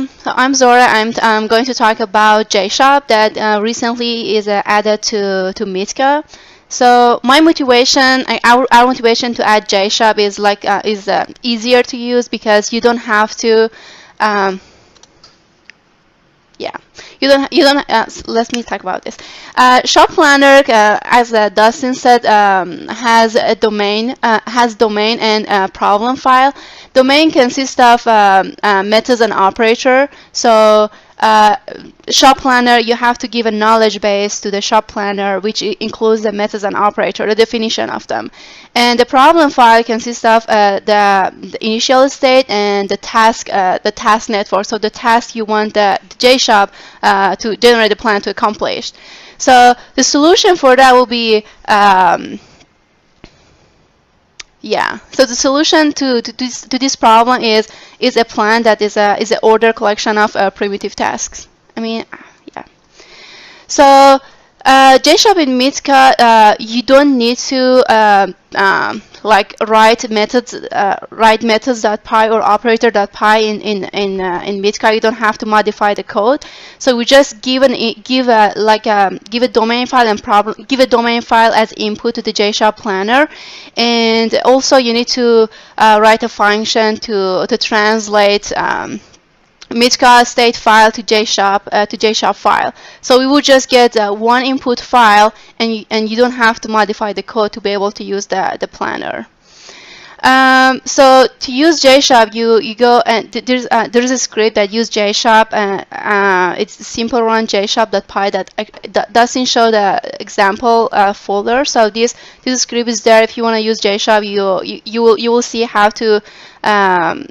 So I'm Zohreh. I'm going to talk about JSHOP that recently is added to MIDCA. So my motivation, our motivation to add JSHOP is like easier to use because you don't have to. Yeah, you don't. Let me talk about this. Shop Planner, as Dustin said, has a domain, and problem file. Domain consists of methods and operator. So Shop Planner, you have to give a knowledge base to the Shop Planner, which includes the methods and operator, the definition of them. And the problem file consists of the initial state and the task network. So the task you want the JSHOP to generate the plan to accomplish. So the solution for that will be so the solution to this problem is a plan that is an order collection of primitive tasks. So JSHOP in MIDCA, you don't need to write methods.py or operator.py in MIDCA. You don't have to modify the code. So we just give a domain file and give a domain file as input to the JSHOP planner, and also you need to write a function to translate MIDCA state file to JSHOP file. So we would just get one input file, and you don't have to modify the code to be able to use the planner. So to use JSHOP, you go and there's a script that uses JSHOP. It's simple run JSHOP.py that doesn't show the example folder. So this script is there. If you want to use JSHOP, you will see how to have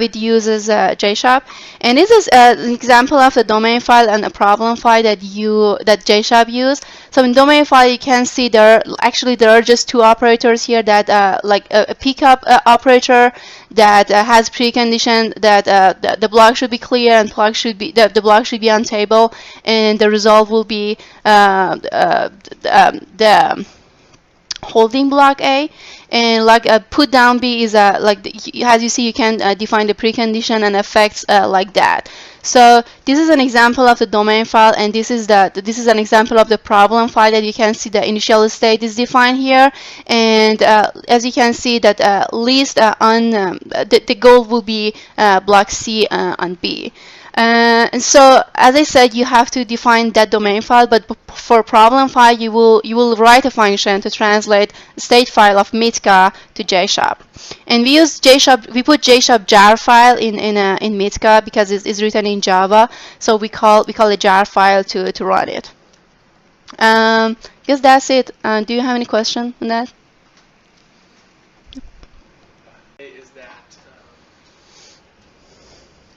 it use as JSHOP. And this is an example of the domain file and a problem file that JSHOP use. So in domain file, you can see there are just two operators here that like a pickup operator that has precondition that the block should be clear and the block should be on table, and the result will be the holding block A, and like a put down B is as you see, you can define the precondition and effects like that. So this is an example of the domain file, and this is an example of the problem file that you can see the initial state is defined here, and as you can see that least on the goal will be block C on B. And so, as I said, you have to define that domain file, but for problem file, you will write a function to translate the state file of MIDCA to JSHOP. And we use JSHOP. We put JSHOP jar file in MIDCA because it's written in Java. So we call a jar file to run it. I guess that's it. Do you have any question on that?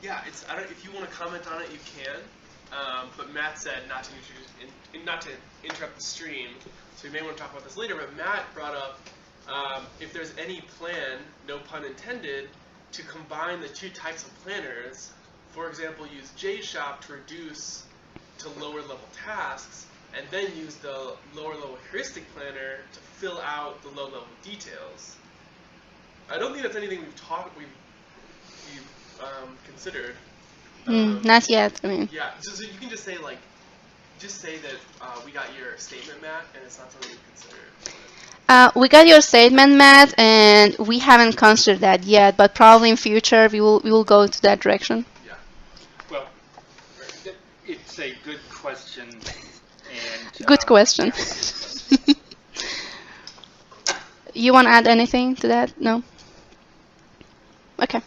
Yeah, I don't. If you want to comment on it, you can. But Matt said not to interrupt the stream, so we may want to talk about this later. But Matt brought up if there's any plan, no pun intended, to combine the two types of planners. For example, use JSHOP to reduce to lower level tasks, and then use the lower level heuristic planner to fill out the low level details. I don't think that's anything we've considered. Not yet. I mean. Yeah, so you can just say that we got your statement, Matt, and it's not something we've considered. We got your statement, Matt, and we haven't considered that yet, but probably in future we will go to that direction. Yeah. Well, it's a good question. And good question. You want to add anything to that? No? Okay.